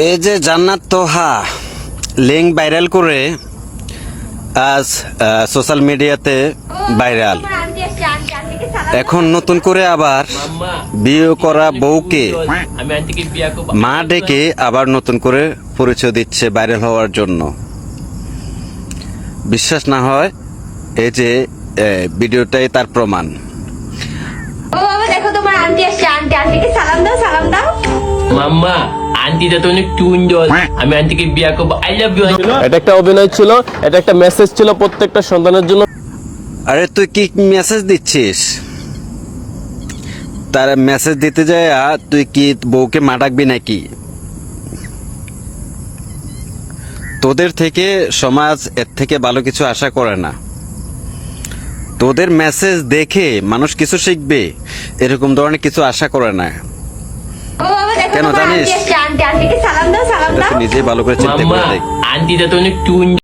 এই যে জান্নাত তোহা লিঙ্ক ভাইরাল করে আজ সোশ্যাল মিডিয়াতে ভাইরাল। এখন নতুন করে আবার বিয়ে করা বউকে মা ডেকে আবার নতুন করে পরিচয় দিচ্ছে ভাইরাল হওয়ার জন্য। বিশ্বাস না হয় এই যে ভিডিওটাই তার প্রমাণ। ও বাবা দেখো তোমার আন্টি আসছে, আন্টিকে সালাম দাও, সালাম দাও। মাম্মা আন্টিটা তো অনেক সুন্দর, আমি আন্টিকে বিয়ে করবো। I love you. এটা একটা অভিনয় ছিল, এটা একটা মেসেজ ছিল প্রত্যেকটা সন্তানের জন্য। আরে তুই কি মেসেজ দিচ্ছিস? তার মেসেজ দিতে যায় তুই কি বউকে মা ডাকবি নাকি? তোদের থেকে সমাজ এর থেকে ভালো কিছু আশা করে না। তোদের মেসেজ দেখে মানুষ কিছু শিখবে এরকম ধরনের কিছু আশা করে না। ও বাবা দেখো কেন তোমার জানিস? আন্টি আসছে, আন্টিকে সালাম দাও, সালাম এটা দাও। তুই নিজেই ভালো করে চিন্তা মাম্মা করে দেখ। আন্টিটা তো অনেক সুন্দর।